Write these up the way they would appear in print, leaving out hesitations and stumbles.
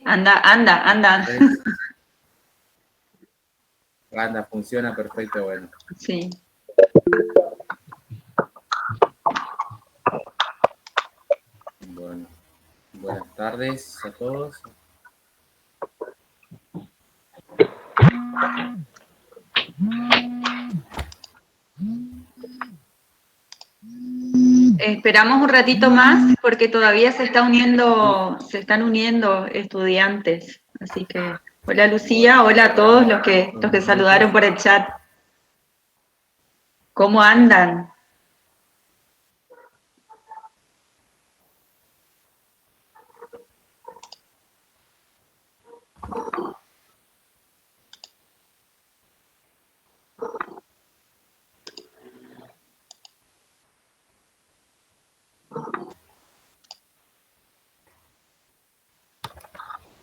Anda. Anda, funciona perfecto, bueno. Sí. Bueno, buenas tardes a todos. Esperamos un ratito más porque todavía se están uniendo estudiantes. Así que, hola Lucía, hola a todos los que saludaron por el chat. ¿Cómo andan?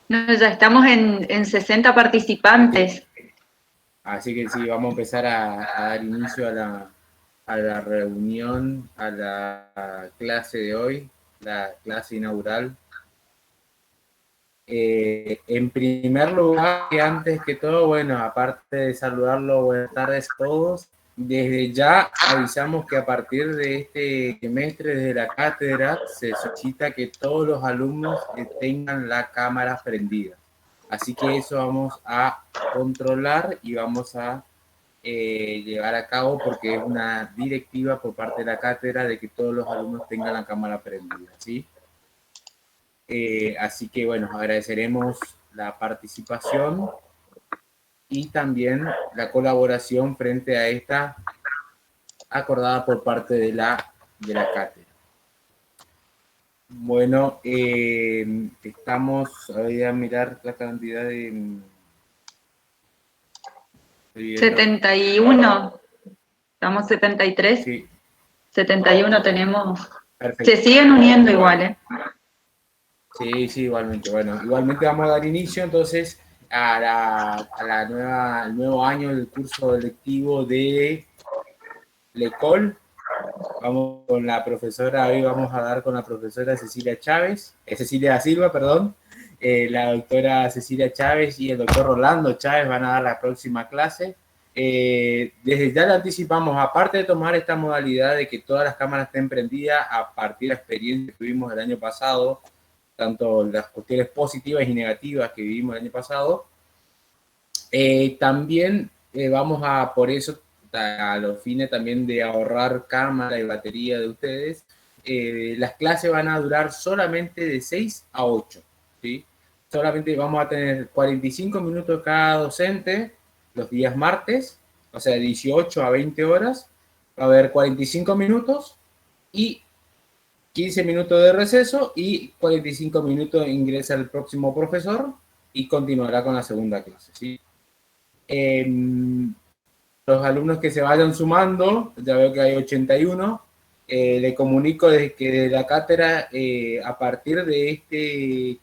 No, ya estamos en 60 participantes. Así que sí, vamos a empezar a dar inicio a la reunión, a la clase de hoy, la clase inaugural. En primer lugar, y antes que todo, bueno, aparte de saludarlo, buenas tardes a todos. Desde ya avisamos que a partir de este semestre desde la cátedra se solicita que todos los alumnos tengan la cámara prendida. Así que eso vamos a controlar y vamos a llevar a cabo porque es una directiva por parte de la cátedra de que todos los alumnos tengan la cámara prendida, ¿sí? Así que bueno, agradeceremos la participación y también la colaboración frente a esta acordada por parte de la cátedra. Bueno, estamos, voy a mirar la cantidad de... 71, estamos 73. Sí. 71 tenemos. Perfecto. Se siguen uniendo igual, ¿eh? Sí, igualmente. Bueno, igualmente vamos a dar inicio entonces al nuevo año del curso lectivo de L'École. Vamos con la profesora, hoy vamos a dar con la profesora Cecilia Silva, perdón. La doctora Cecilia Chávez y el doctor Rolando Chávez van a dar la próxima clase. Desde ya le anticipamos, aparte de tomar esta modalidad de que todas las cámaras estén prendidas a partir de la experiencia que tuvimos el año pasado, tanto las cuestiones positivas y negativas que vivimos el año pasado, también vamos a, por eso, a los fines también de ahorrar cámara y batería de ustedes, las clases van a durar solamente de 6 a 8, ¿sí? Solamente vamos a tener 45 minutos cada docente los días martes, o sea, 18 a 20 horas, va a haber 45 minutos y 15 minutos de receso y 45 minutos ingresa el próximo profesor y continuará con la segunda clase, ¿sí? Los alumnos que se vayan sumando, ya veo que hay 81, le comunico desde que de la cátedra a partir de este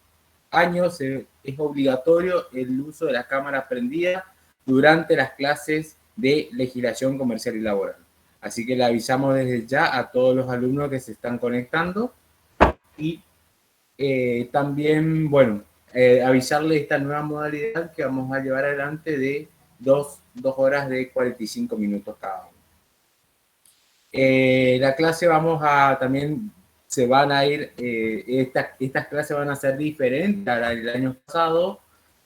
año es obligatorio el uso de la cámara prendida durante las clases de legislación comercial y laboral. Así que le avisamos desde ya a todos los alumnos que se están conectando y también, bueno, avisarle esta nueva modalidad que vamos a llevar adelante de 2 horas de 45 minutos cada uno. La clase también se van a ir, estas clases van a ser diferentes a la del año pasado,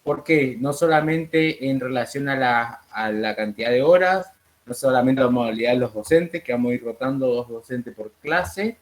porque no solamente en relación a la cantidad de horas, no solamente la modalidad de los docentes, que vamos a ir rotando 2 docentes por clase,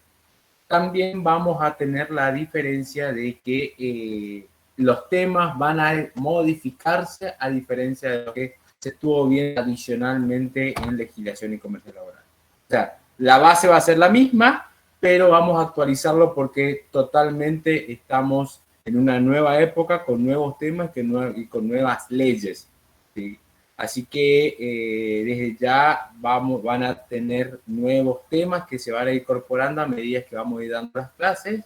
también vamos a tener la diferencia de que los temas van a modificarse a diferencia de lo que se estuvo viendo adicionalmente en legislación y comercio laboral. O sea, la base va a ser la misma, pero vamos a actualizarlo porque totalmente estamos en una nueva época con nuevos temas y con nuevas leyes, ¿sí? Así que desde ya van a tener nuevos temas que se van a ir incorporando a medida que vamos a ir dando las clases.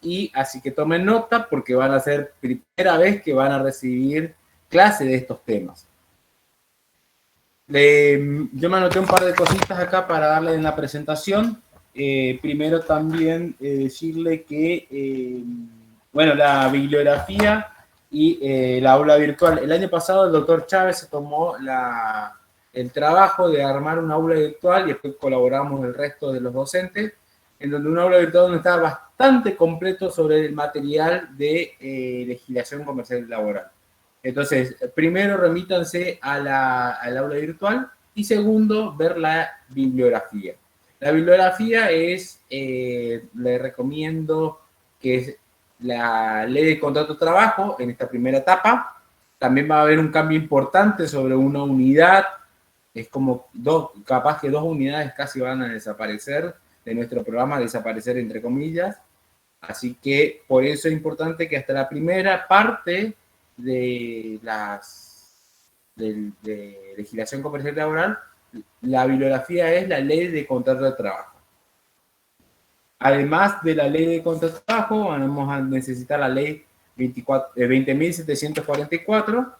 Y así que tomen nota porque van a ser primera vez que van a recibir clase de estos temas. Yo me anoté un par de cositas acá para darle en la presentación. Primero también decirle que, bueno, la bibliografía y la aula virtual. El año pasado el doctor Chávez se tomó el trabajo de armar una aula virtual y después colaboramos el resto de los docentes, en donde una aula virtual donde estaba bastante completo sobre el material de legislación comercial y laboral. Entonces, primero remítanse al aula virtual y segundo, ver la bibliografía. La bibliografía es, le recomiendo que es la ley de contrato de trabajo en esta primera etapa. También va a haber un cambio importante sobre una unidad. Es como capaz que 2 unidades casi van a desaparecer de nuestro programa, desaparecer entre comillas. Así que por eso es importante que hasta la primera parte de legislación comercial y laboral, la bibliografía es la ley de contrato de trabajo. Además de la ley de contrato de trabajo, vamos a necesitar la ley 20.744.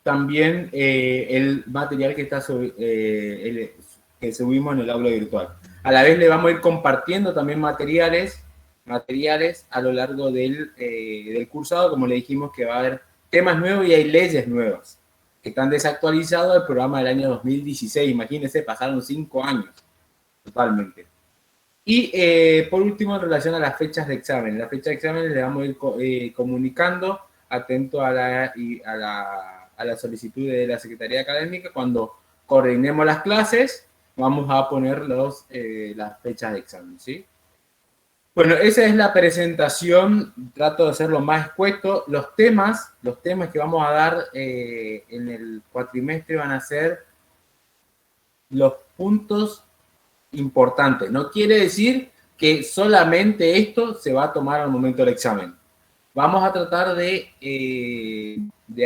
También el material que que subimos en el aula virtual. A la vez le vamos a ir compartiendo también materiales a lo largo del cursado, como le dijimos que va a haber temas nuevos y hay leyes nuevas que están desactualizados del programa del año 2016. Imagínense, pasaron 5 años totalmente. Y por último, en relación a las fechas de examen. Las fechas de examen le vamos a ir comunicando, atento a la solicitud de la Secretaría Académica. Cuando coordinemos las clases, vamos a poner las fechas de examen, ¿sí? Bueno, esa es la presentación. Trato de hacerlo más escueto. Los temas que vamos a dar en el cuatrimestre van a ser los puntos importantes. No quiere decir que solamente esto se va a tomar al momento del examen. Vamos a tratar de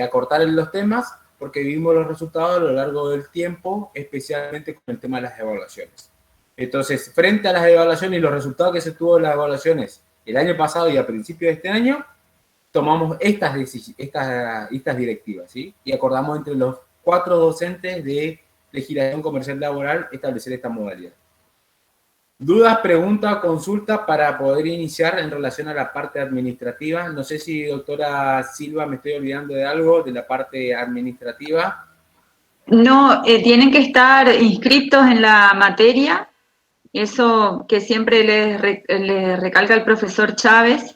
acortar los temas porque vimos los resultados a lo largo del tiempo, especialmente con el tema de las evaluaciones. Entonces, frente a las evaluaciones y los resultados que se tuvo en las evaluaciones el año pasado y a principios de este año, tomamos estas directivas, ¿sí? Y acordamos entre los 4 docentes de legislación comercial laboral establecer esta modalidad. ¿Dudas, preguntas, consultas para poder iniciar en relación a la parte administrativa? No sé si, doctora Silva, me estoy olvidando de algo de la parte administrativa. No, tienen que estar inscritos en la materia, eso que siempre les recalca el profesor Chávez,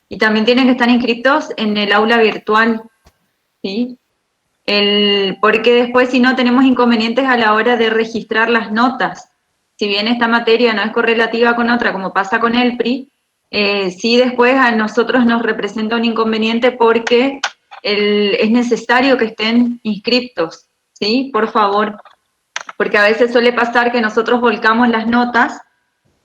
y también tienen que estar inscritos en el aula virtual, ¿sí? Porque después si no tenemos inconvenientes a la hora de registrar las notas. Si bien esta materia no es correlativa con otra, como pasa con el PRI, sí después a nosotros nos representa un inconveniente porque es necesario que estén inscriptos, ¿sí? Por favor, porque a veces suele pasar que nosotros volcamos las notas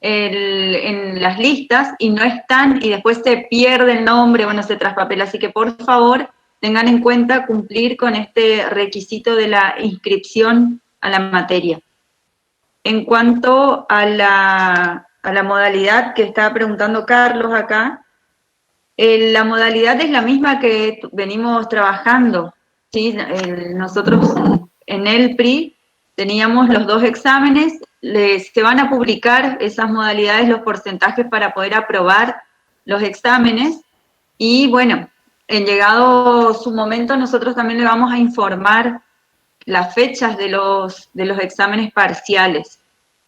en las listas y no están, y después se pierde el nombre, bueno, se traspapela, así que por favor tengan en cuenta cumplir con este requisito de la inscripción a la materia. En cuanto a la modalidad que estaba preguntando Carlos acá, la modalidad es la misma que venimos trabajando, ¿sí? Nosotros en el PRI teníamos los 2 exámenes, se van a publicar esas modalidades, los porcentajes para poder aprobar los exámenes, y bueno, en llegado su momento nosotros también le vamos a informar las fechas de los exámenes parciales.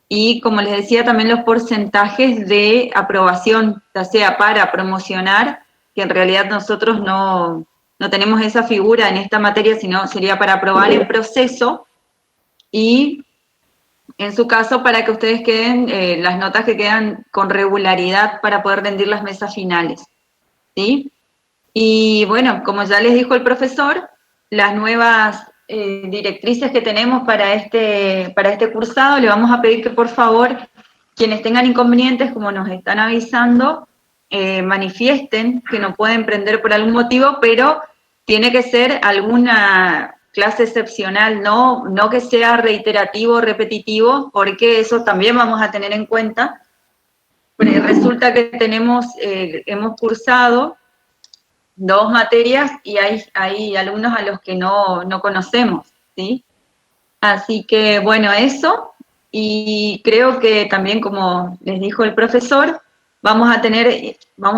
Y como les decía, también los porcentajes de aprobación, ya sea para promocionar, que en realidad nosotros no tenemos esa figura en esta materia, sino sería para aprobar el proceso, y en su caso para que ustedes queden, las notas que quedan con regularidad para poder rendir las mesas finales, ¿sí? Y bueno, como ya les dijo el profesor, las nuevas directrices que tenemos para este cursado, le vamos a pedir que por favor, quienes tengan inconvenientes, como nos están avisando, manifiesten que no pueden prender por algún motivo, pero tiene que ser alguna clase excepcional, no que sea reiterativo, repetitivo, porque eso también vamos a tener en cuenta. Porque resulta que hemos cursado 2 materias y hay alumnos a los que no conocemos, ¿sí? Así que, bueno, eso. y creo que también, como les dijo el profesor, vamos a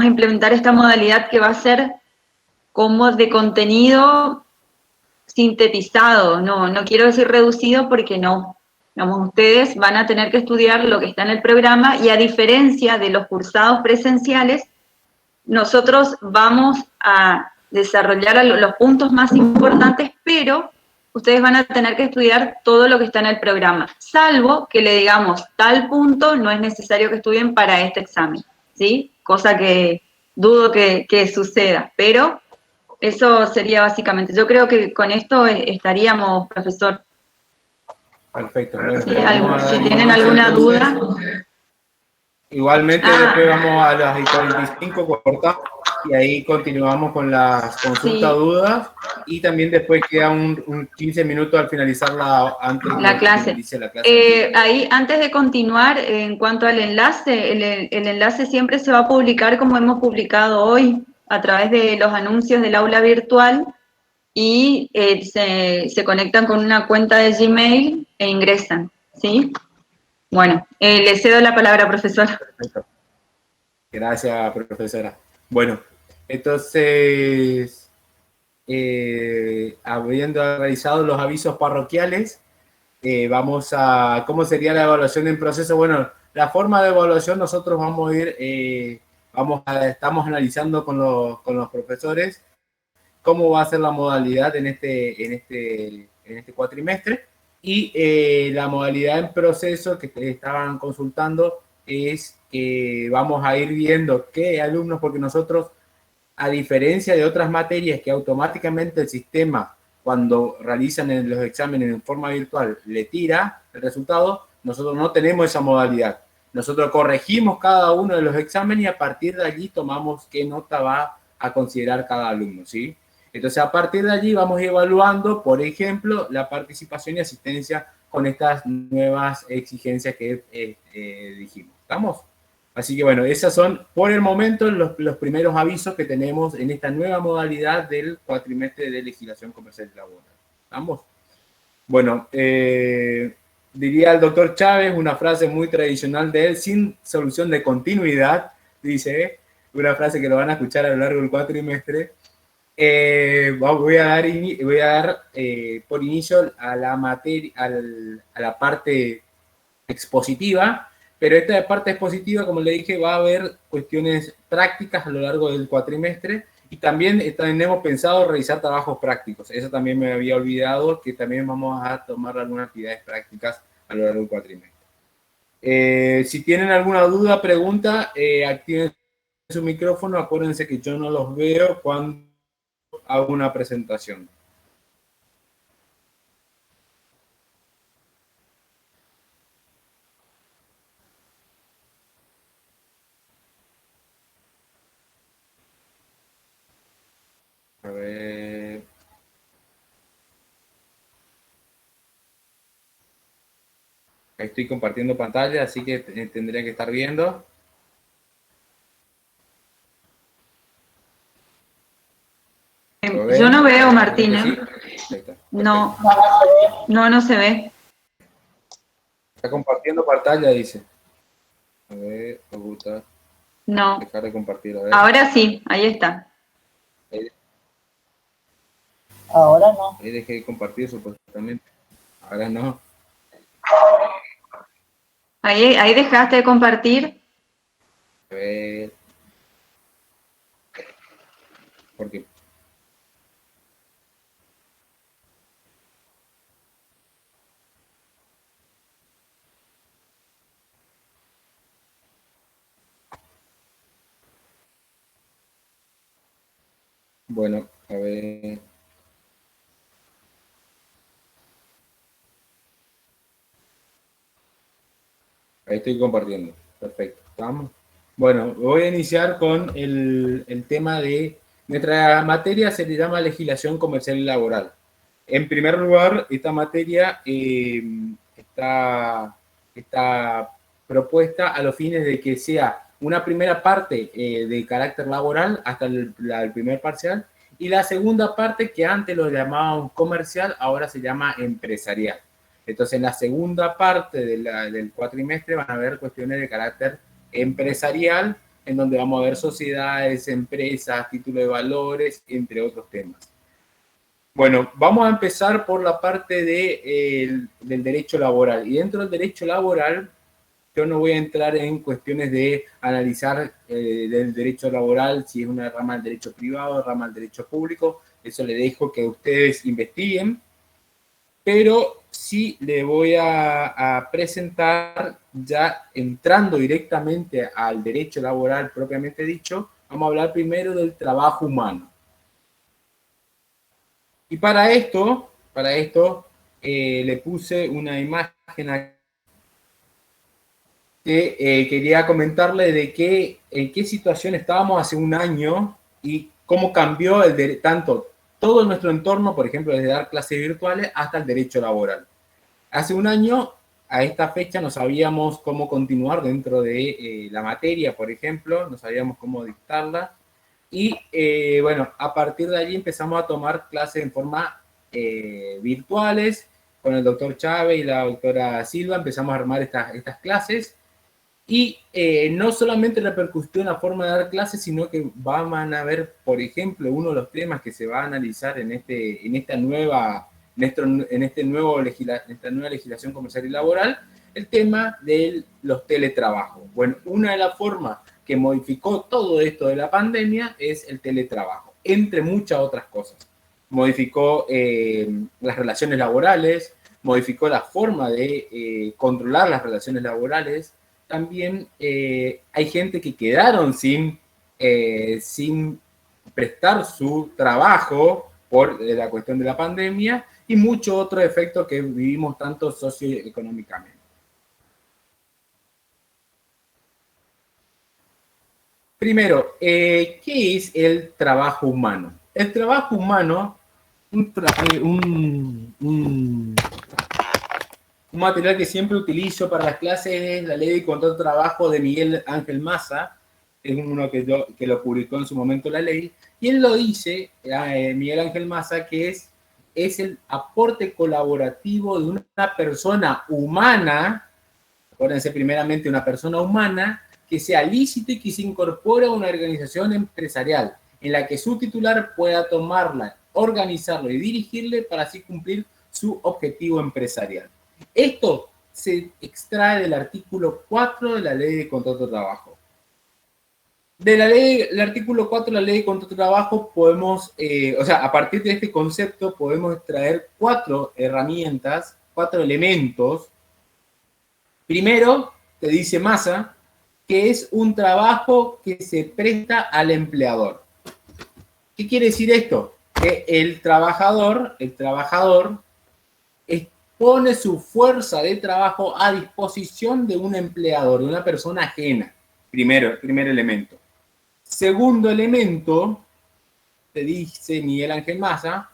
implementar esta modalidad que va a ser como de contenido sintetizado, no quiero decir reducido porque no. Digamos, ustedes van a tener que estudiar lo que está en el programa y a diferencia de los cursados presenciales, nosotros vamos a desarrollar los puntos más importantes, pero ustedes van a tener que estudiar todo lo que está en el programa, salvo que le digamos tal punto no es necesario que estudien para este examen, ¿sí? Cosa que dudo que suceda, pero eso sería básicamente. Yo creo que con esto estaríamos, profesor. Perfecto. Bueno, Sí, vamos a si dar tienen inicio, alguna entonces. duda. Igualmente después vamos a las 45, cortamos y ahí continuamos con las consultas, Sí, dudas, y también después queda un 15 minutos al finalizar antes de la que clase. finalice la clase. Ahí, antes de continuar, en cuanto al enlace, el enlace siempre se va a publicar como hemos publicado hoy, a través de los anuncios del aula virtual, y se conectan con una cuenta de Gmail e ingresan, ¿sí? Bueno, le cedo la palabra, profesor. Perfecto. Gracias, profesora. Bueno, entonces, habiendo realizado los avisos parroquiales, vamos a, ¿cómo sería la evaluación en proceso? Bueno, la forma de evaluación nosotros vamos a ir, estamos analizando con los profesores cómo va a ser la modalidad en este cuatrimestre, y la modalidad en proceso que estaban consultando es que vamos a ir viendo qué alumnos, porque nosotros, a diferencia de otras materias que automáticamente el sistema, cuando realizan los exámenes en forma virtual, le tira el resultado, nosotros no tenemos esa modalidad. Nosotros corregimos cada uno de los exámenes y a partir de allí tomamos qué nota va a considerar cada alumno, ¿sí? Entonces, a partir de allí vamos evaluando, por ejemplo, la participación y asistencia con estas nuevas exigencias que dijimos. ¿Estamos? Así que bueno, esas son por el momento los primeros avisos que tenemos en esta nueva modalidad del cuatrimestre de legislación comercial y laboral. ¿Estamos? Bueno, diría el doctor Chávez una frase muy tradicional de él: sin solución de continuidad, dice, una frase que lo van a escuchar a lo largo del cuatrimestre. Voy a dar por inicio a la materia, a la parte expositiva, pero esta parte expositiva, como le dije, va a haber cuestiones prácticas a lo largo del cuatrimestre y también tenemos pensado realizar trabajos prácticos. Eso también me había olvidado, que también vamos a tomar algunas actividades prácticas a lo largo del cuatrimestre. Si tienen alguna duda, pregunta, activen su micrófono. Acuérdense que yo no los veo cuando hago una presentación. A ver. Estoy compartiendo pantalla, así que tendría que estar viendo. Yo no veo, Martín, ¿eh? ¿Sí? No, no se ve. Está compartiendo pantalla, dice. A ver, me gusta. No. Dejar de compartir, a ver. Ahora sí, ahí está. Ahora no. Ahí dejé de compartir supuestamente. Ahora no. Ahí dejaste de compartir. A ver. Porque bueno, a ver. Ahí estoy compartiendo. Perfecto. ¿Estamos? Bueno, voy a iniciar con el tema de... Nuestra materia se le llama legislación comercial y laboral. En primer lugar, esta materia está propuesta a los fines de que sea una primera parte de carácter laboral hasta el primer parcial, y la segunda parte, que antes lo llamábamos comercial, ahora se llama empresarial. Entonces, en la segunda parte del cuatrimestre van a haber cuestiones de carácter empresarial, en donde vamos a ver sociedades, empresas, título de valores, entre otros temas. Bueno, vamos a empezar por la parte del derecho laboral. Y dentro del derecho laboral, yo no voy a entrar en cuestiones de analizar del derecho laboral, si es una rama del derecho privado, rama del derecho público. Eso le dejo que ustedes investiguen. Pero sí le voy a presentar, ya entrando directamente al derecho laboral propiamente dicho, vamos a hablar primero del trabajo humano. Y para esto le puse una imagen aquí que quería comentarle de en qué situación estábamos hace un año y cómo cambió tanto todo nuestro entorno, por ejemplo, desde dar clases virtuales hasta el derecho laboral. Hace un año, a esta fecha, no sabíamos cómo continuar dentro de la materia, por ejemplo, no sabíamos cómo dictarla. Y bueno, a partir de allí empezamos a tomar clases en forma virtuales. Con el doctor Chávez y la doctora Silva empezamos a armar estas clases. Y no solamente repercutió en la forma de dar clases, sino que van a ver, por ejemplo, uno de los temas que se va a analizar en esta nueva legislación comercial y laboral, el tema de los teletrabajos. Bueno, una de las formas que modificó todo esto de la pandemia es el teletrabajo, entre muchas otras cosas. Modificó las relaciones laborales, modificó la forma de controlar las relaciones laborales. También hay gente que quedaron sin prestar su trabajo por la cuestión de la pandemia y muchos otros efectos que vivimos tanto socioeconómicamente. Primero, ¿qué es el trabajo humano? El trabajo humano, un material que siempre utilizo para las clases es la Ley de Contrato de Trabajo de Miguel Ángel Maza, es uno que lo publicó en su momento la ley, y él lo dice, Miguel Ángel Maza, que es el aporte colaborativo de una persona humana, acuérdense primeramente una persona humana, que sea lícito y que se incorpore a una organización empresarial, en la que su titular pueda tomarla, organizarlo y dirigirle para así cumplir su objetivo empresarial. Esto se extrae del artículo 4 de la Ley de Contrato de Trabajo. Del artículo 4 de la Ley de Contrato de Trabajo podemos, a partir de este concepto podemos extraer 4 herramientas, 4 elementos. Primero, te dice Maza, que es un trabajo que se presta al empleador. ¿Qué quiere decir esto? Que el trabajador pone su fuerza de trabajo a disposición de un empleador, de una persona ajena. Primer elemento. Segundo elemento, te dice Miguel Ángel Maza,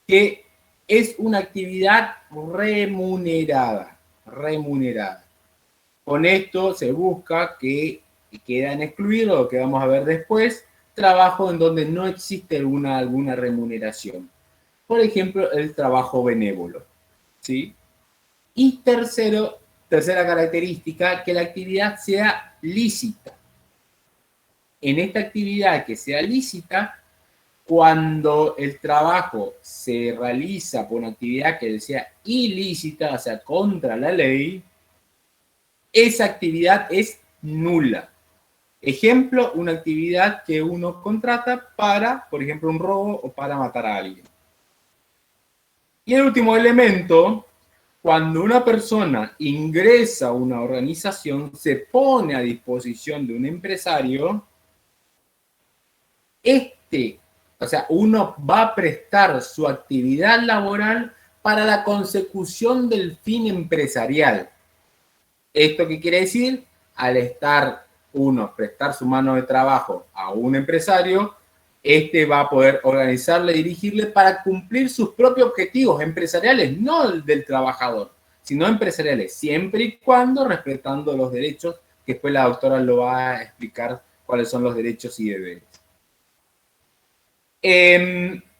que es una actividad remunerada. Con esto se busca que quedan excluidos, lo que vamos a ver después, trabajo en donde no existe alguna remuneración. Por ejemplo, el trabajo benévolo. ¿Sí? Y tercera característica, que la actividad sea lícita. En esta actividad que sea lícita, cuando el trabajo se realiza por una actividad que sea ilícita, o sea, contra la ley, esa actividad es nula. Ejemplo, una actividad que uno contrata para, por ejemplo, un robo o para matar a alguien. Y el último elemento, cuando una persona ingresa a una organización, se pone a disposición de un empresario, uno va a prestar su actividad laboral para la consecución del fin empresarial. ¿Esto qué quiere decir? Al prestar su mano de trabajo a un empresario, va a poder organizarle, dirigirle para cumplir sus propios objetivos empresariales, no el del trabajador, sino empresariales, siempre y cuando respetando los derechos, que después la doctora lo va a explicar cuáles son los derechos y deberes.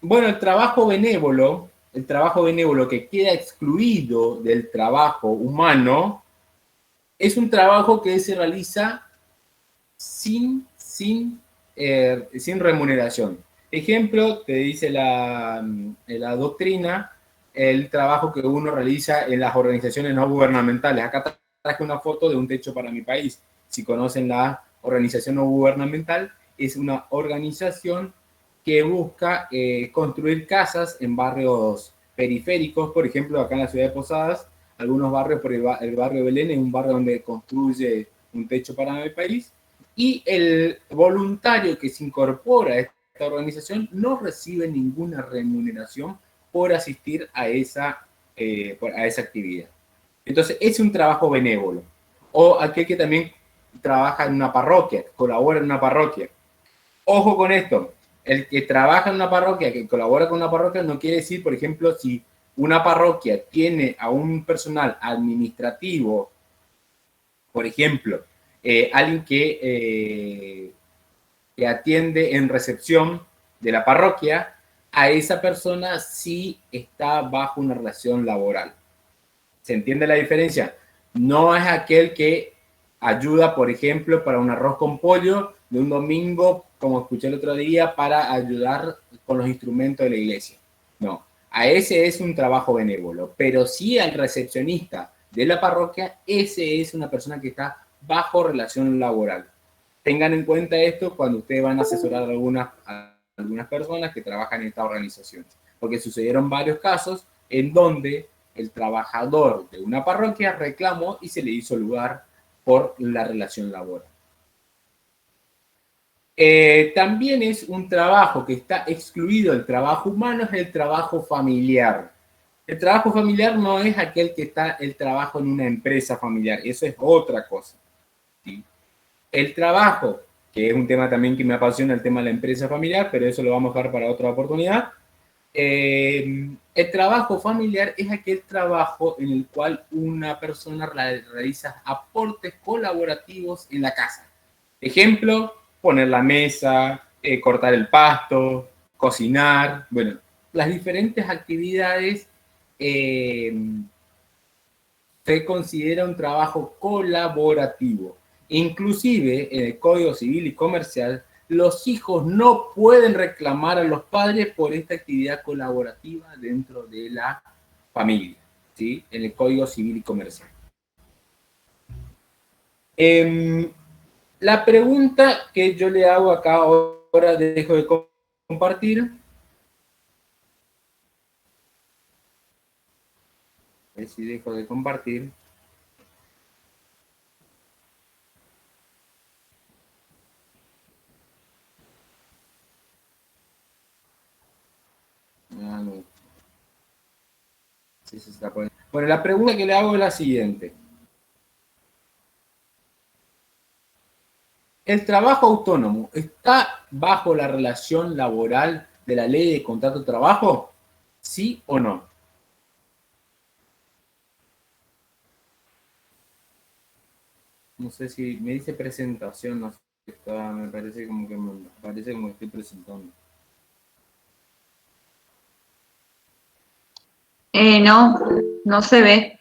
Bueno, el trabajo benévolo el trabajo benévolo que queda excluido del trabajo humano es un trabajo que se realiza sin remuneración. Ejemplo, te dice la doctrina, el trabajo que uno realiza en las organizaciones no gubernamentales. Acá traje una foto de Un Techo para mi País. Si conocen la organización no gubernamental, es una organización que busca construir casas en barrios periféricos. Por ejemplo, acá en la ciudad de Posadas, algunos barrios, por el barrio de Belén es un barrio donde construye Un Techo para mi País, y el voluntario que se incorpora a esta organización no recibe ninguna remuneración por asistir a esa actividad. Entonces, es un trabajo benévolo. O aquel que también trabaja en una parroquia, colabora en una parroquia. Ojo con esto, el que trabaja en una parroquia, que colabora con una parroquia, no quiere decir, por ejemplo, si una parroquia tiene a un personal administrativo, por ejemplo, alguien que atiende en recepción de la parroquia, a esa persona sí está bajo una relación laboral. ¿Se entiende la diferencia? No es aquel que ayuda, por ejemplo, para un arroz con pollo de un domingo, como escuché el otro día, para ayudar con los instrumentos de la iglesia. No, a ese es un trabajo benévolo, pero sí al recepcionista de la parroquia, ese es una persona que está bajo relación laboral. Tengan en cuenta esto cuando ustedes van a asesorar a algunas personas que trabajan en estas organizaciones, porque sucedieron varios casos en donde el trabajador de una parroquia reclamó y se le hizo lugar por la relación laboral. También es un trabajo que está excluido del trabajo humano, es el trabajo familiar. El trabajo familiar no es aquel que está el trabajo en una empresa familiar, eso es otra cosa. ¿Sí? El trabajo, que es un tema también que me apasiona, el tema de la empresa familiar, pero eso lo vamos a dejar para otra oportunidad. El trabajo familiar es aquel trabajo en el cual una persona realiza aportes colaborativos en la casa. Ejemplo, poner la mesa, cortar el pasto, cocinar, bueno, las diferentes actividades se considera un trabajo colaborativo. Inclusive en el Código Civil y Comercial, los hijos no pueden reclamar a los padres por esta actividad colaborativa dentro de la familia, ¿sí? En el Código Civil y Comercial. La pregunta que yo le hago acá, ahora dejo de compartir. A ver si dejo de compartir. Ah, no. Sí, se está poniendo. Bueno, la pregunta que le hago es la siguiente. ¿El trabajo autónomo está bajo la relación laboral de la ley de contrato de trabajo? ¿Sí o no? No sé si me dice presentación, no sé, me parece como que estoy presentando. No, no se ve.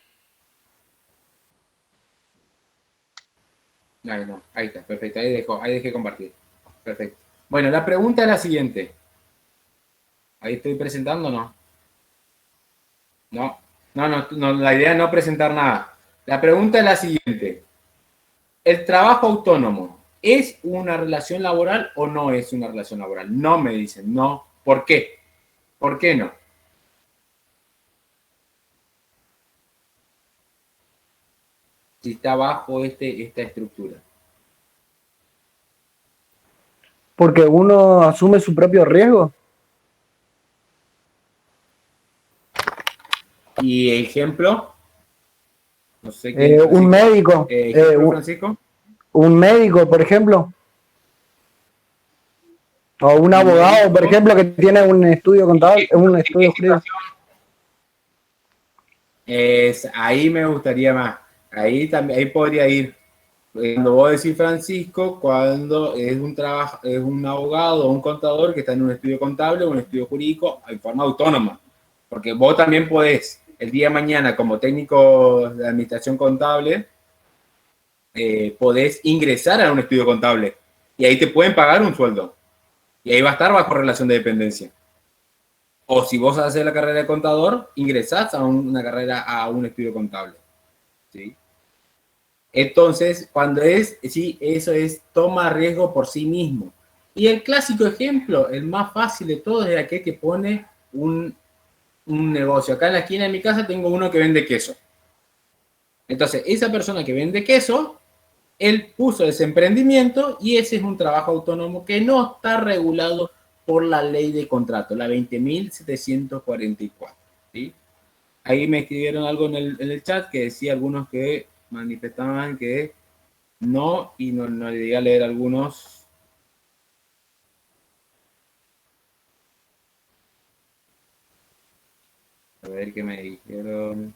Ahí no, ahí está, perfecto, ahí dejé compartir. Perfecto. Bueno, la pregunta es la siguiente. ¿Ahí estoy presentando o no? No, la idea es no presentar nada. La pregunta es la siguiente. ¿El trabajo autónomo es una relación laboral o no es una relación laboral? No me dicen, no. ¿Por qué? ¿Por qué no? Si está bajo esta estructura. Porque uno asume su propio riesgo. ¿Y ejemplo? No sé Un médico. Francisco. Un médico, por ejemplo. O un abogado, por ejemplo, que tiene un estudio contable, un estudio jurídico. Ahí me gustaría más. Ahí podría ir. Cuando vos decís Francisco, cuando es un abogado o un contador que está en un estudio contable o un estudio jurídico en forma autónoma. Porque vos también podés, el día de mañana, como técnico de administración contable, podés ingresar a un estudio contable y ahí te pueden pagar un sueldo. Y ahí va a estar bajo relación de dependencia. O si vos haces la carrera de contador, ingresás a una carrera, a un estudio contable. ¿Sí? Entonces, cuando sí, eso es toma riesgo por sí mismo. Y el clásico ejemplo, el más fácil de todos, es aquel que pone un negocio. Acá en la esquina de mi casa tengo uno que vende queso. Entonces, esa persona que vende queso, él puso ese emprendimiento y ese es un trabajo autónomo que no está regulado por la ley de contrato, la 20.744. ¿Sí? Ahí me escribieron algo en el chat que decía algunos que manifestaban que no, y no le llegué a leer algunos. A ver qué me dijeron.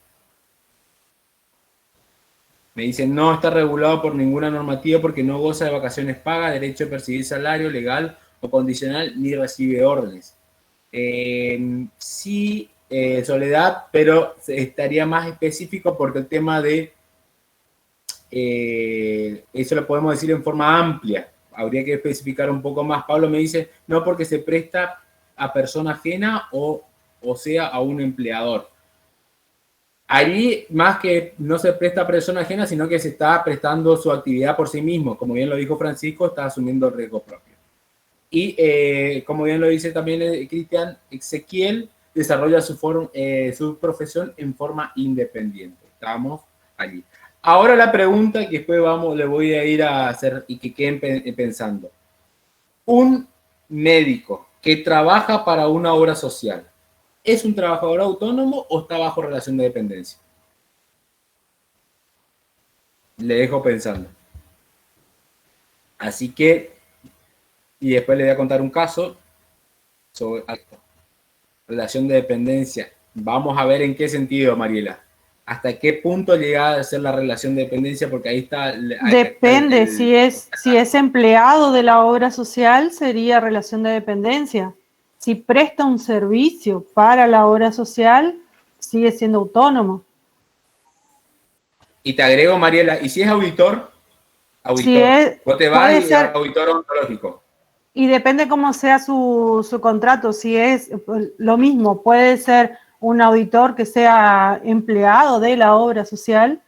Me dicen, no está regulado por ninguna normativa porque no goza de vacaciones pagas, derecho a percibir salario legal o condicional, ni recibe órdenes. Sí, Soledad, pero estaría más específico porque el tema de eso lo podemos decir en forma amplia. Habría que especificar un poco más. Pablo me dice, no porque se presta a persona ajena o sea, a un empleador. Allí, más que no se presta a persona ajena, sino que se está prestando su actividad por sí mismo. Como bien lo dijo Francisco, está asumiendo el riesgo propio. Y como bien lo dice también Cristian, Ezequiel desarrolla su profesión en forma independiente. Estamos allí. Ahora la pregunta que después le voy a ir a hacer y que queden pensando. Un médico que trabaja para una obra social, ¿es un trabajador autónomo o está bajo relación de dependencia? Le dejo pensando. Así que, y después le voy a contar un caso sobre relación de dependencia. Vamos a ver en qué sentido, Mariela. ¿Hasta qué punto llega a ser la relación de dependencia? Porque ahí está... Depende, si es empleado de la obra social, sería relación de dependencia. Si presta un servicio para la obra social, sigue siendo autónomo. Y te agrego, Mariela, ¿y si es auditor? Si es, vos te vas y ser auditor ontológico. Y depende cómo sea su contrato. Si es lo mismo, puede ser un auditor que sea empleado de la obra social,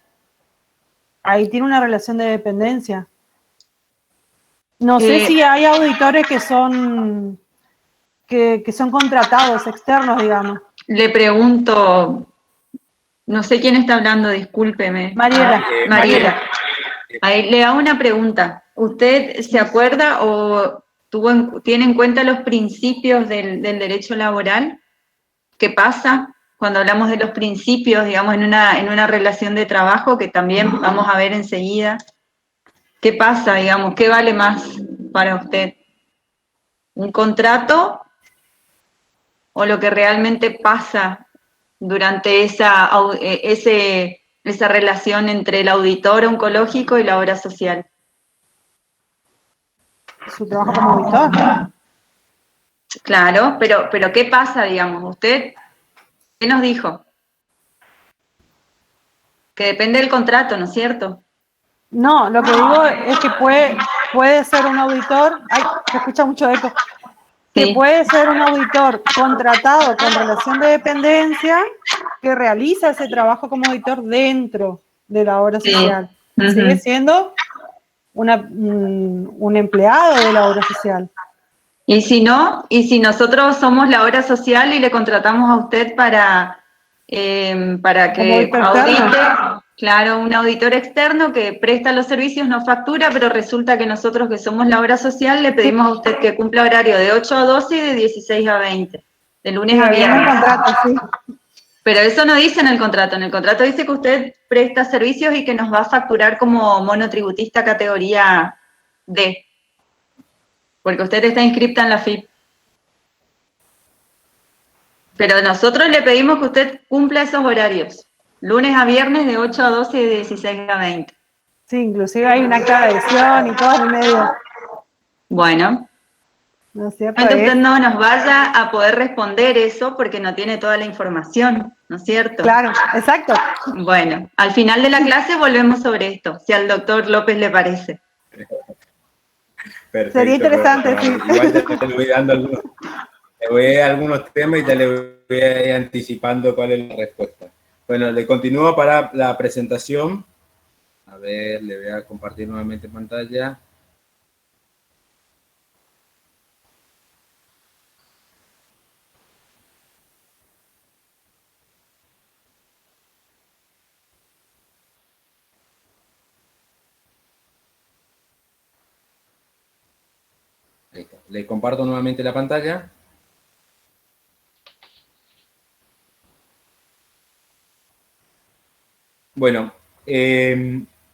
ahí tiene una relación de dependencia. No sé si hay auditores que son contratados, externos, digamos. Le pregunto, no sé quién está hablando, discúlpeme. Mariela. Mariela. Ahí le hago una pregunta. ¿Usted se acuerda o tiene en cuenta los principios del derecho laboral? ¿Qué pasa cuando hablamos de los principios, digamos, en una relación de trabajo, que también vamos a ver enseguida? ¿Qué pasa, digamos? ¿Qué vale más para usted? ¿Un contrato o lo que realmente pasa durante esa relación entre el auditor oncológico y la obra social? Su trabajo como auditor. Claro, pero ¿qué pasa, digamos? ¿Usted qué nos dijo? Que depende del contrato, ¿no es cierto? No, lo que digo es que puede ser un auditor, ay, se escucha mucho eco, que puede ser un auditor contratado con relación de dependencia que realiza ese trabajo como auditor dentro de la obra social. Sigue siendo un empleado de la obra social. Y si no, y si nosotros somos la obra social y le contratamos a usted para que audite, claro, un auditor externo que presta los servicios, no factura, pero resulta que nosotros que somos la obra social le pedimos a usted que cumpla horario de 8 a 12 y de 16 a 20, de lunes a viernes. Pero eso no dice en el contrato dice que usted presta servicios y que nos va a facturar como monotributista categoría D, porque usted está inscripta en la FIP. Pero nosotros le pedimos que usted cumpla esos horarios, lunes a viernes de 8 a 12 y de 16 a 20. Sí, inclusive hay una acta de adhesión y todo en medio. Bueno, ¿no es cierto? Entonces usted no nos vaya a poder responder eso porque no tiene toda la información, ¿no es cierto? Claro, exacto. Bueno, al final de la clase volvemos sobre esto, si al doctor López le parece. Perfecto, Sería interesante, bueno, sí. igual ya te voy dando algunos temas y ya le voy a ir anticipando cuál es la respuesta. Bueno, le continúo para la presentación. A ver, le voy a compartir nuevamente pantalla. Ahí está. Le comparto nuevamente la pantalla. Bueno,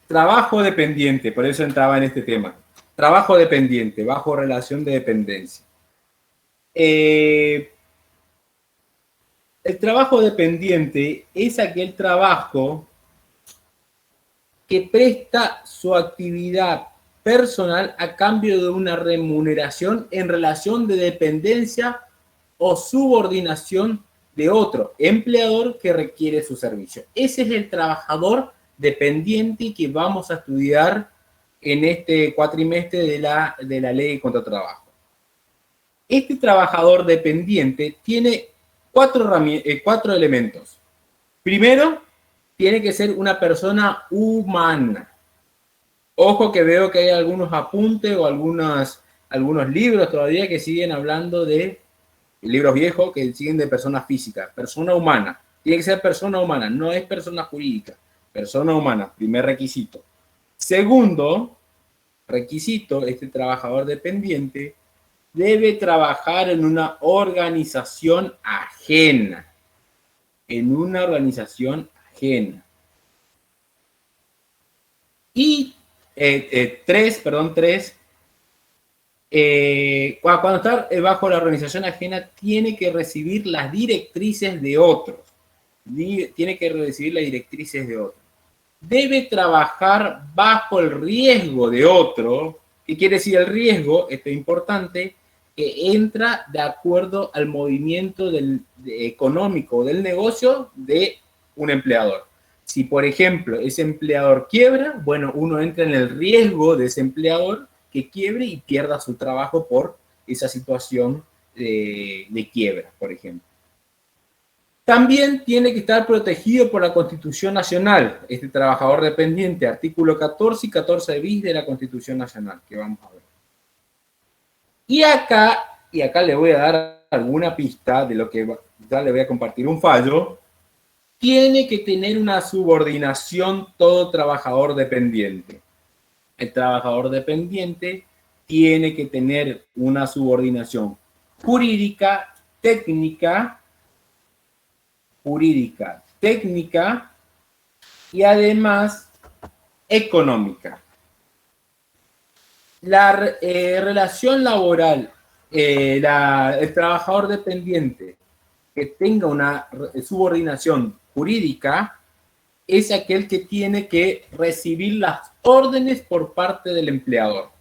trabajo dependiente, por eso entraba en este tema. Trabajo dependiente, bajo relación de dependencia. El trabajo dependiente es aquel trabajo que presta su actividad personal a cambio de una remuneración en relación de dependencia o subordinación de otro empleador que requiere su servicio. Ese es el trabajador dependiente que vamos a estudiar en este cuatrimestre de la ley contra trabajo. Este trabajador dependiente tiene cuatro elementos. Primero, tiene que ser una persona humana. Ojo que veo que hay algunos apuntes o algunos libros todavía que siguen hablando de libros viejos que siguen de persona física, persona humana. Tiene que ser persona humana, no es persona jurídica. Persona humana, primer requisito. Segundo requisito, este trabajador dependiente debe trabajar en una organización ajena. En una organización ajena. Y cuando está bajo la organización ajena, tiene que recibir las directrices de otros. Tiene que recibir las directrices de otros. Debe trabajar bajo el riesgo de otro. ¿Qué quiere decir el riesgo? Esto es importante, que entra de acuerdo al movimiento económico del negocio de un empleador. Si, por ejemplo, ese empleador quiebra, bueno, uno entra en el riesgo de ese empleador que quiebre y pierda su trabajo por esa situación de quiebra, por ejemplo. También tiene que estar protegido por la Constitución Nacional, este trabajador dependiente, artículo 14 y 14 bis de la Constitución Nacional, que vamos a ver. Y acá le voy a dar alguna pista de lo que ya le voy a compartir un fallo. Tiene que tener una subordinación todo trabajador dependiente. El trabajador dependiente tiene que tener una subordinación jurídica, técnica y además económica. La relación laboral, el trabajador dependiente que tenga una subordinación jurídica es aquel que tiene que recibir las órdenes por parte del empleador.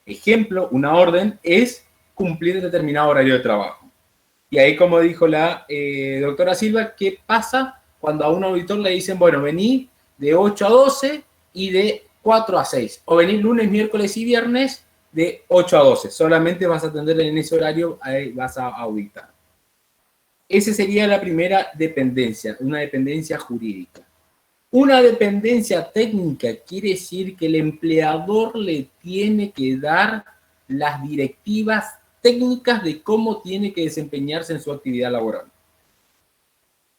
Ejemplo, una orden es cumplir determinado horario de trabajo. Y ahí, como dijo la doctora Silva, ¿qué pasa cuando a un auditor le dicen, bueno, vení de 8 a 12 y de 4 a 6? O vení lunes, miércoles y viernes de 8 a 12. Solamente vas a atender en ese horario, ahí vas a auditar. Esa sería la primera dependencia, una dependencia jurídica. Una dependencia técnica quiere decir que el empleador le tiene que dar las directivas técnicas de cómo tiene que desempeñarse en su actividad laboral.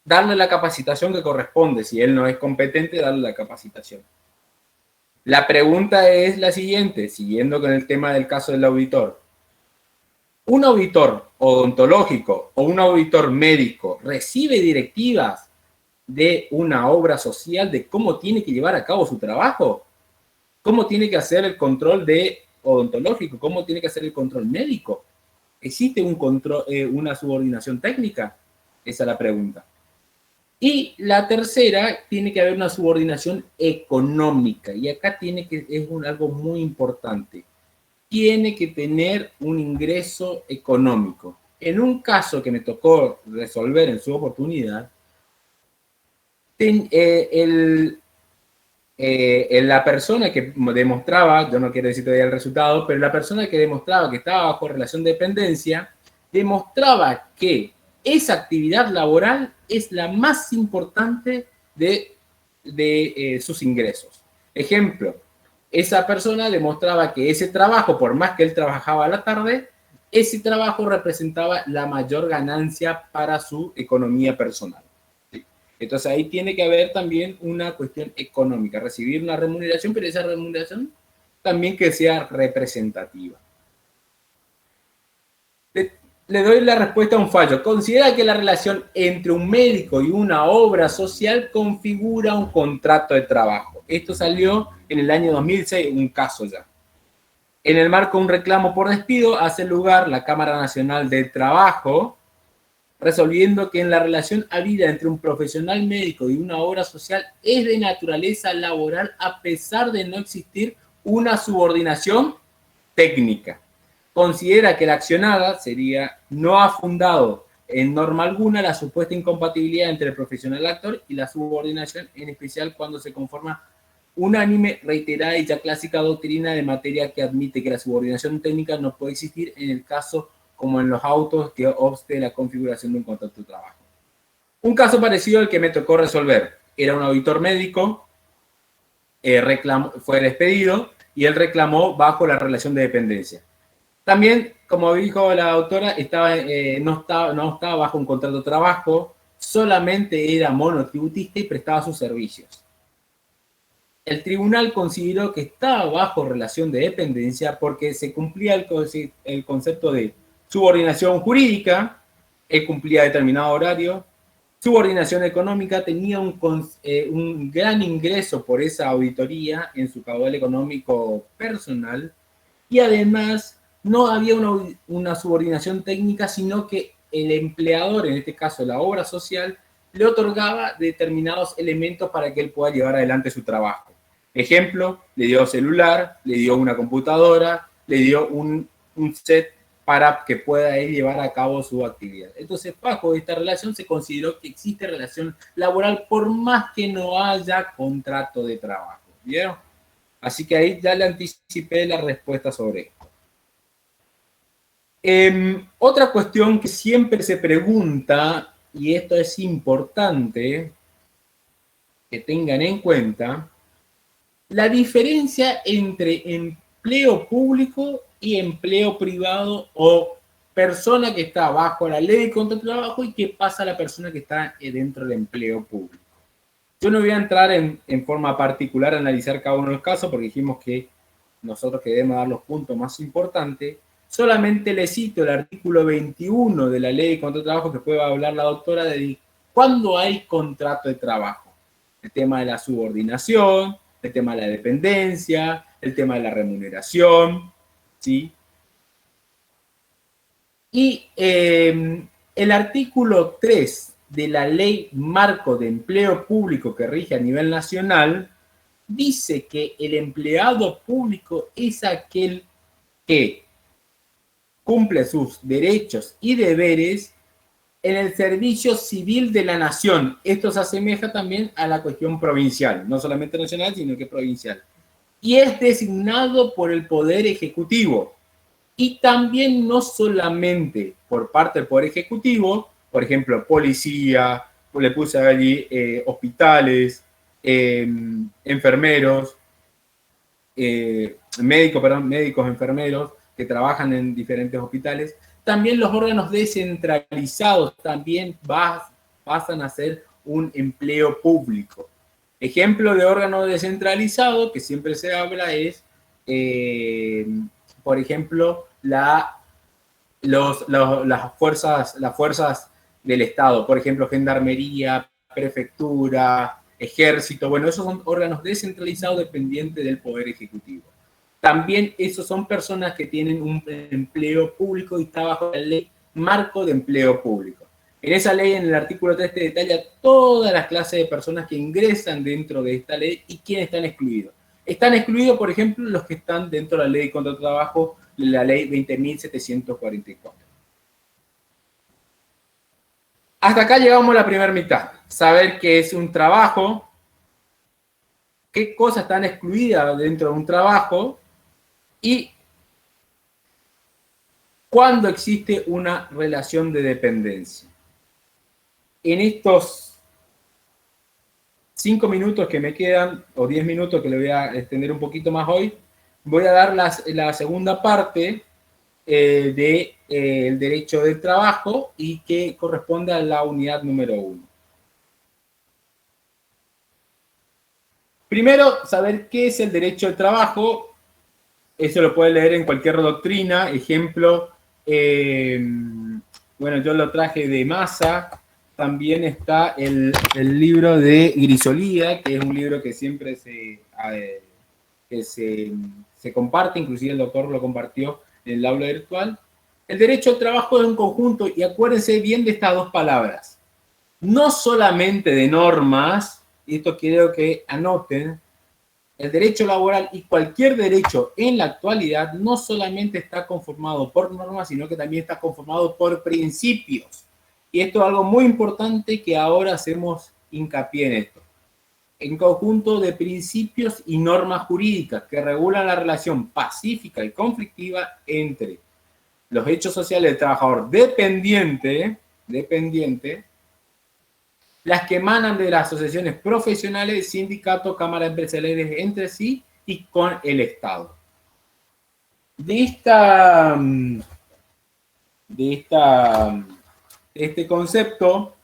Darle la capacitación que corresponde. Si él no es competente, darle la capacitación. La pregunta es la siguiente, siguiendo con el tema del caso del auditor. ¿Un auditor odontológico o un auditor médico recibe directivas de una obra social de cómo tiene que llevar a cabo su trabajo? ¿Cómo tiene que hacer el control odontológico? ¿Cómo tiene que hacer el control médico? ¿Existe una subordinación técnica? Esa es la pregunta. Y la tercera, tiene que haber una subordinación económica. Y acá es algo muy importante. tiene que tener un ingreso económico. En un caso que me tocó resolver en su oportunidad, la persona que demostraba, yo no quiero decir todavía el resultado, pero la persona que demostraba que estaba bajo relación de dependencia, demostraba que esa actividad laboral es la más importante de sus ingresos. Ejemplo, esa persona demostraba que ese trabajo, por más que él trabajaba a la tarde, ese trabajo representaba la mayor ganancia para su economía personal. Entonces ahí tiene que haber también una cuestión económica, recibir una remuneración, pero esa remuneración también que sea representativa. Le doy la respuesta a un fallo. Considera que la relación entre un médico y una obra social configura un contrato de trabajo. Esto salió en el año 2006, un caso ya. En el marco de un reclamo por despido, hace lugar la Cámara Nacional del Trabajo, resolviendo que en la relación habida entre un profesional médico y una obra social es de naturaleza laboral a pesar de no existir una subordinación técnica. Considera que la accionada no ha fundado en norma alguna la supuesta incompatibilidad entre el profesional actor y la subordinación, en especial cuando se conforma unánime, reiterada y ya clásica doctrina de materia que admite que la subordinación técnica no puede existir en el caso como en los autos que obste la configuración de un contrato de trabajo. Un caso parecido al que me tocó resolver. Era un auditor médico, fue despedido y él reclamó bajo la relación de dependencia. También, como dijo la autora, no estaba bajo un contrato de trabajo, solamente era monotributista y prestaba sus servicios. El tribunal consideró que estaba bajo relación de dependencia porque se cumplía el concepto de subordinación jurídica, él cumplía determinado horario, subordinación económica, tenía un gran ingreso por esa auditoría en su caudal económico personal, y además no había una subordinación técnica, sino que el empleador, en este caso la obra social, le otorgaba determinados elementos para que él pueda llevar adelante su trabajo. Ejemplo, le dio celular, le dio una computadora, le dio un set para que pueda él llevar a cabo su actividad. Entonces, bajo esta relación se consideró que existe relación laboral por más que no haya contrato de trabajo. ¿Vieron? Así que ahí ya le anticipé la respuesta sobre esto. Otra cuestión que siempre se pregunta, y esto es importante que tengan en cuenta, la diferencia entre empleo público y empleo privado, o persona que está bajo la ley de contrato de trabajo y qué pasa a la persona que está dentro del empleo público. Yo no voy a entrar en forma particular a analizar cada uno de los casos porque dijimos que nosotros queremos dar los puntos más importantes. Solamente le cito el artículo 21 de la ley de contrato de trabajo que puede hablar la doctora de cuándo hay contrato de trabajo. El tema de la subordinación, el tema de la dependencia, el tema de la remuneración, ¿sí? Y el artículo 3 de la Ley Marco de Empleo Público que rige a nivel nacional dice que el empleado público es aquel que cumple sus derechos y deberes en el servicio civil de la nación. Esto se asemeja también a la cuestión provincial, no solamente nacional, sino que provincial. Y es designado por el Poder Ejecutivo. Y también no solamente por parte del Poder Ejecutivo, por ejemplo, policía, le puse allí hospitales, enfermeros, médicos, enfermeros, que trabajan en diferentes hospitales. También los órganos descentralizados también pasan a ser un empleo público. Ejemplo de órgano descentralizado que siempre se habla es, por ejemplo, las fuerzas del Estado, por ejemplo, gendarmería, prefectura, ejército. Bueno, esos son órganos descentralizados dependientes del Poder Ejecutivo. También esos son personas que tienen un empleo público y está bajo la ley Marco de Empleo Público. En esa ley, en el artículo 3, te detalla todas las clases de personas que ingresan dentro de esta ley y quiénes están excluidos. Están excluidos, por ejemplo, los que están dentro de la ley de contrato de trabajo de la ley 20.744. Hasta acá llegamos a la primera mitad. Saber qué es un trabajo, qué cosas están excluidas dentro de un trabajo y cuándo existe una relación de dependencia. En estos 5 minutos que me quedan, o 10 minutos que le voy a extender un poquito más hoy, voy a dar la segunda parte del derecho del trabajo y que corresponde a la unidad número 1. Primero, saber qué es el derecho del trabajo. Eso lo puede leer en cualquier doctrina. Ejemplo, bueno, yo lo traje de Massa. También está el libro de Grisolía, que es un libro que siempre se comparte, inclusive el doctor lo compartió en el aula virtual. El derecho al trabajo es un conjunto, y acuérdense bien de estas dos palabras. No solamente de normas, y esto quiero que anoten, el derecho laboral y cualquier derecho en la actualidad no solamente está conformado por normas, sino que también está conformado por principios. Y esto es algo muy importante que ahora hacemos hincapié en esto. En conjunto de principios y normas jurídicas que regulan la relación pacífica y conflictiva entre los hechos sociales del trabajador dependiente, las que emanan de las asociaciones profesionales, sindicatos, cámaras empresariales entre sí y con el Estado. De este concepto,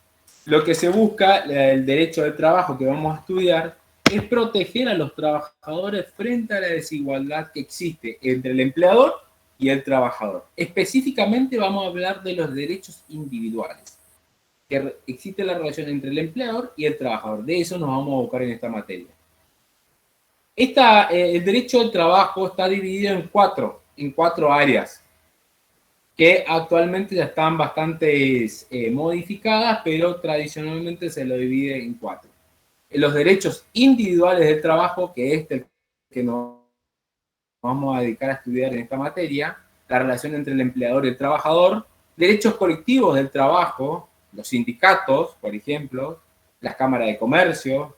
lo que se busca, el derecho del trabajo que vamos a estudiar, es proteger a los trabajadores frente a la desigualdad que existe entre el empleador y el trabajador. Específicamente vamos a hablar de los derechos individuales, que existe la relación entre el empleador y el trabajador. De eso nos vamos a buscar en esta materia. El derecho del trabajo está dividido en cuatro áreas, que actualmente ya están bastante modificadas, pero tradicionalmente se lo divide en 4. Los derechos individuales del trabajo, que es el que nos vamos a dedicar a estudiar en esta materia, la relación entre el empleador y el trabajador, derechos colectivos del trabajo, los sindicatos, por ejemplo, las cámaras de comercio,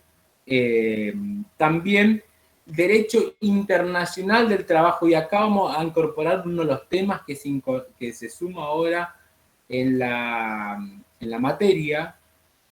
también derecho internacional del trabajo, y acá vamos a incorporar uno de los temas que se suma ahora en la materia,